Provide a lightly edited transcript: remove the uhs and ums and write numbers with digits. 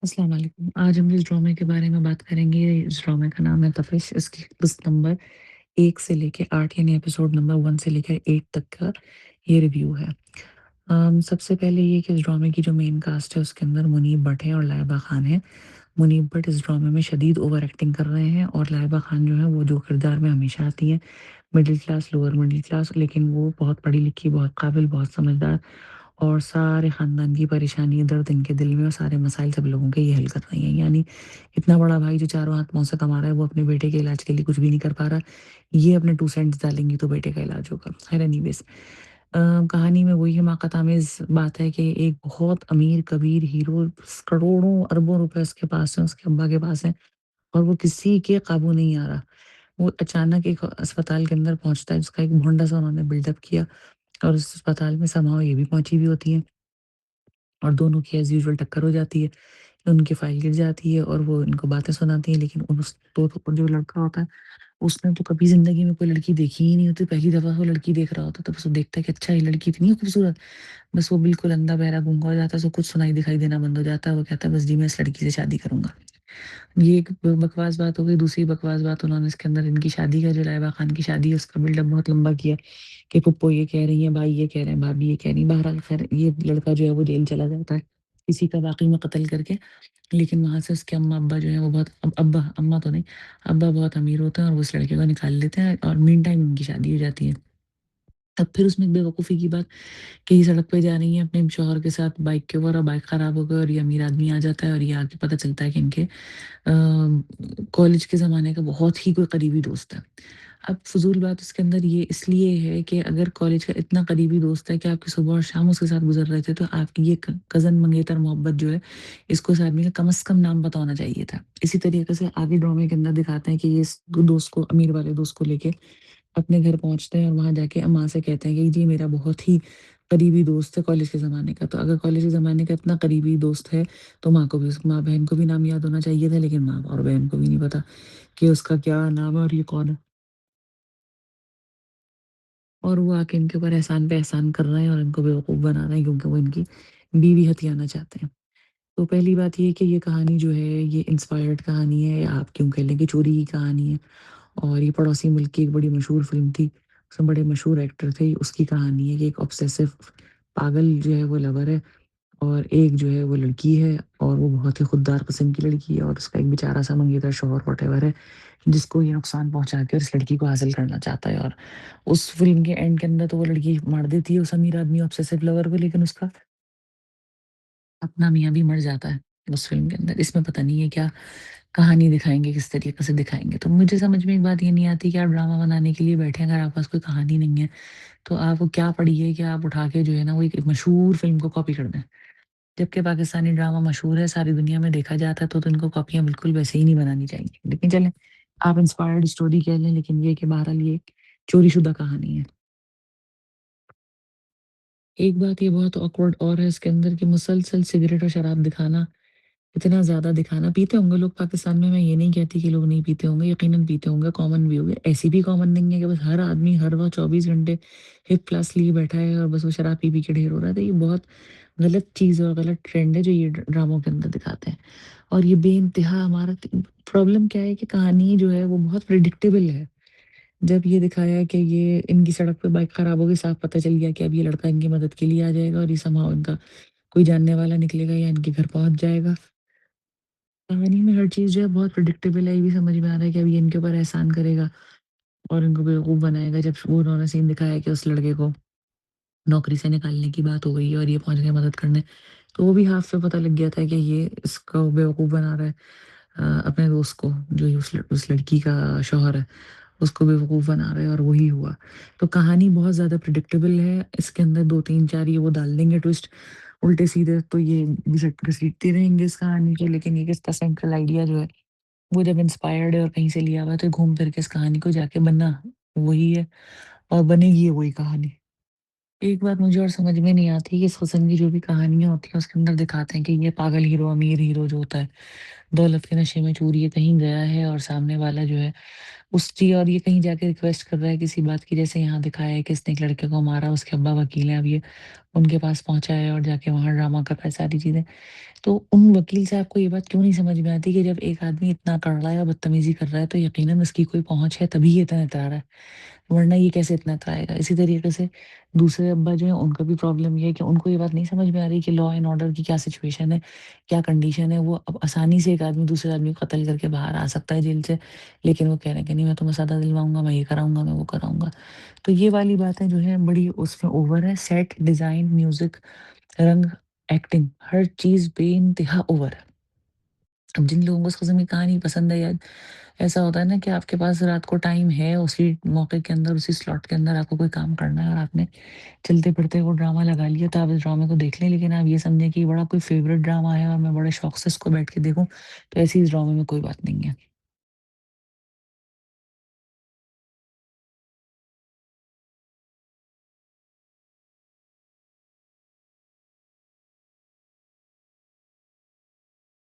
अस्सलाम वालेकुम। आज हम जिस ड्रामे के बारे में बात करेंगे, इस ड्रामे का नाम है तफ़िश। इसकी किस्त नंबर 1 से लेके 8 यानी एपिसोड नंबर 1 से लेकर 8 तक का ये रिव्यू है। सबसे पहले ये कि इस ड्रामे की जो मेन कास्ट है उसके अंदर मुनीब भट्ट है और लाइबा खान है। मुनीब भट्ट इस ड्रामे में शदीद ओवर एक्टिंग कर रहे हैं और लाइबा खान जो है वो जो किरदार में हमेशा आती हैं, middle class, lower middle class, लेकिन वो बहुत पढ़ी लिखी, बहुत काबिल, बहुत समझदार और सारे ख़ानदान की परेशानी, दर्द इनके दिल में और सारे मसाइल सब लोगों के ये हल कर रही हैं। यानी इतना बड़ा भाई जो चारों हाथ मुँह से कमा रहा है, वो अपने बेटे के इलाज के लिए कुछ भी नहीं कर पा रहा। ये अपने 2 सेंट्स डालेंगी तो बेटे का इलाज होगा। खैर एनीवेज़, कहानी में वही हमाकत आमेज़ बात है कि एक बहुत अमीर कबीर हीरो, करोड़ों अरबों रुपए उसके पास हैं, उसके अब्बा के पास हैं और वो किसी के काबू नहीं आ रहा। वो अचानक एक अस्पताल के अंदर पहुँचता है जिसका एक भोंडा-सा उन्होंने बिल्डअप किया और उस अस्पताल में समहाउ ये भी पहुँची हुई होती हैं। और दोनों की एज़ यूजुअल टक्कर हो जाती है। उनकी फाइल गिर जाती है और वो इनको बातें सुनाती हैं, लेकिन उस तो जो लड़का होता है, उसने तो कभी ज़िंदगी में कोई लड़की देखी ही नहीं होती। पहली दफ़ा वो लड़की देख रहा होता है, तो बस वो देखता है कि अच्छा ये लड़की इतनी खूबसूरत। बस वो बिल्कुल अंधा, बहरा, गूंगा हो जाता है, उसको कुछ सुनाई दिखाई देना बंद हो जाता है। वो कहता है बस जी मैं इस लड़की से शादी करूँगा। ये एक ब बकवास बात हो गई। दूसरी बकवास बात, उन्होंने इसके अंदर इनकी शादी का, जो लाइबा खान की शादी है, उसका बिल्डअप बहुत लंबा किया कि फुप्पो ये कह रही हैं, भाई ये कह रहे हैं, भाभी ये कह रही हैं। बहरहाल खैर ये लड़का जो है वो जेल चला जाता है, किसी का वाक़ई में कत्ल करके। लेकिन वहाँ से उसके अम्मा-अब्बा जो हैं वो बहुत अब्बा अम्मा तो नहीं, अब्बा बहुत अमीर होते हैं और वो उस लड़के को निकाल लेते हैं और मीन टाइम उनकी शादी हो जाती है। तब फिर उसमें एक बेवकूफ़ी की बात कि ये सड़क पे जा रही हैं अपने शौहर के साथ बाइक के ऊपर और बाइक ख़राब हो गई और ये अमीर आदमी आ जाता है और ये आके पता चलता है कि इनके कॉलेज के ज़माने का बहुत ही कोई करीबी दोस्त है। अब फ़ुज़ूल बात उसके अंदर ये इसलिए है कि अगर कॉलेज का इतना करीबी दोस्त है कि आपकी सुबह और शाम उसके साथ गुज़र रहे थे, तो आपकी ये क कज़न मंगेतर मोहब्बत जो है, इसको इस आदमी का कम से कम नाम पता होना चाहिए था। इसी तरीके से आगे ड्रामे के अंदर दिखाते हैं कि ये इस दोस्त को, अमीर वाले दोस्त को लेके अपने घर पहुँचते हैं और वहाँ जाके माँ से कहते हैं कि जी मेरा बहुत ही करीबी दोस्त है कॉलेज के ज़माने का। तो अगर कॉलेज के ज़माने का इतना करीबी दोस्त है, तो माँ को भी, उस माँ बहन को भी नाम याद होना चाहिए था, लेकिन माँ और बहन को भी नहीं पता कि उसका क्या नाम है और ये कौन है। और वो आके इनके ऊपर एहसान पे एहसान कर रहे हैं और इनको बेवकूफ़ बना रहे हैं क्योंकि वो इनकी बीवी हथियाना चाहते हैं। तो पहली बात ये है कि ये कहानी जो है ये इंस्पायर्ड कहानी है, या आप क्यों कह लें कि चोरी की कहानी है। और ये पड़ोसी मुल्क की एक बड़ी मशहूर फ़िल्म थी, उसमें बड़े मशहूर एक्टर थे, उसकी कहानी है कि एक ऑब्सेसिव पागल जो है वो लवर है और एक जो है वो लड़की है और वो बहुत ही खुददार किस्म की लड़की है और उसका एक बेचारा-सा मंगेतर शौहर व्हाटएवर है, जिसको ये नुकसान पहुँचा के और इस लड़की को हासिल करना चाहता है। और उस फ़िल्म के एंड के अंदर तो वो लड़की मार देती है उस अमीर आदमी ऑब्सेसिव लवर को, लेकिन उसका अपना मियाँ भी मर जाता है उस फ़िल्म के अंदर। इसमें पता नहीं है क्या कहानी दिखाएँगे, किस तरीके से दिखाएँगे। तो मुझे समझ में एक बात ये नहीं आती कि आप ड्रामा बनाने के लिए बैठे हैं, अगर आपके पास कोई कहानी नहीं है, तो आप वो क्या पढ़ी है कि आप उठा के जो है ना वो एक मशहूर फ़िल्म को कॉपी कर दें। जबकि पाकिस्तानी ड्रामा मशहूर है, सारी दुनिया में देखा जाता है, तो इनको कॉपियाँ बिल्कुल वैसे ही नहीं बनानी चाहिए। लेकिन चलें, आप इंस्पायर्ड स्टोरी कह लें, लेकिन ये कि बहरहाल ये चोरी-शुदा कहानी है। एक बात ये बहुत ऑकवर्ड और है इसके अंदर कि मुसलसल सिगरेट और शराब दिखाना, इतना ज़्यादा दिखाना। पीते होंगे लोग पाकिस्तान में, मैं ये नहीं कहती कि लोग नहीं पीते होंगे, यकीनन पीते होंगे, कॉमन भी होंगे। ऐसी भी कॉमन नहीं है कि बस हर आदमी हर वक़्त 24 घंटे हिप फ्लास्क लिए बैठा है और बस वो शराब पी-पी के ढेर हो रहा है। तो ये बहुत गलत चीज़ और गलत ट्रेंड है जो ये ड्रामों के अंदर दिखाते हैं। और ये बेइंतहा हमारा प्रॉब्लम क्या है कि कहानी जो है वो बहुत प्रेडिक्टेबल है। जब ये दिखाया कि ये इनकी सड़क पे बाइक खराब हो गई, साफ पता चल गया कि अब ये लड़का इनकी मदद के लिए आ जाएगा और ये समहाउ इनका कोई जानने वाला निकलेगा या इनके घर पहुँच जाएगा। कहानी में हर चीज़ जो है बहुत प्रेडिक्टेबल है, ये भी समझ में आ रहा है कि अब ये इनके ऊपर एहसान करेगा और इनको बेवकूफ़ बनाएगा। जब वो उन्होंने सीन दिखाया कि उस लड़के को नौकरी से निकालने की बात हो गई है और ये पहुँच गए मदद करने, तो वो भी हाफ़ पे पता लग गया था कि ये इसको बेवकूफ़ बना रहा है, अपने दोस्त को, जो ये उस लड़की का शौहर है, उसको बेवकूफ़ बना रहा है और वही हुआ। तो कहानी बहुत ज़्यादा प्रेडिक्टेबल है, इसके अंदर 2-3-4 ये वो डाल देंगे ट्विस्ट उल्टे-सीधे, तो ये घसीटते रहेंगे इस कहानी को, लेकिन ये इसका सेंट्रल आइडिया जो है, वो जब इंस्पायर्ड है और कहीं से लिया हुआ है, तो घूम फिर के इस कहानी को जाके बनना वही है और बनेगी ये वही कहानी। एक बात मुझे और समझ में नहीं आती कि सत्संग की जो भी कहानियाँ होती हैं उसके अंदर दिखाते हैं कि ये पागल हीरो, अमीर हीरो जो होता है, दौलत के नशे में चूर ये कहीं गया है और सामने वाला जो है उसकी और ये कहीं जाके रिक्वेस्ट कर रहा है किसी बात की, जैसे यहाँ दिखाया है कि इसने एक लड़के को मारा, उसके अब्बा वकील हैं, अब ये उनके पास पहुँचा है और जाके वहाँ ड्रामा कर रहा है, सारी चीज़ें। तो उन वकील साहब को ये बात क्यों नहीं समझ में आती कि जब एक आदमी इतना कर रहा है या बदतमीज़ी कर रहा है तो यकीनन उसकी कोई पहुँच है तभी ये इतना इतरा रहा है, वरना ये कैसे इतना इतराएगा। इसी तरीके से दूसरे अब्बा जो हैं उनका भी प्रॉब्लम ये है कि उनको ये बात नहीं समझ में आ रही कि लॉ एंड ऑर्डर की क्या सिचुएशन है, क्या कंडीशन है। वो अब आसानी से एक आदमी दूसरे आदमी को कत्ल करके बाहर आ सकता है जेल से, लेकिन वो कह रहे हैं कि नहीं मैं तुम्हें सज़ा दिलवाऊँगा, मैं ये कराऊँगा, मैं वो कराऊँगा। तो ये वाली बातें जो है बड़ी उसमें ओवर है, सेट, डिज़ाइन, म्यूज़िक, रंग, एक्टिंग हर चीज़ बेइंतहा ओवर है। अब जिन लोगों को उस किस्म की कहानी पसंद है या ऐसा होता है ना कि आपके पास रात को टाइम है, उसी मौके के अंदर, उसी स्लॉट के अंदर आपको कोई काम करना है और आपने चलते-फिरते वो ड्रामा लगा लिया, तो आप इस ड्रामे को देख लें, लेकिन आप ये समझें कि ये बड़ा कोई फ़ेवरेट ड्रामा है और मैं बड़े शौक से इसको बैठ के देखूँ, तो ऐसी इस ड्रामे में कोई बात नहीं है।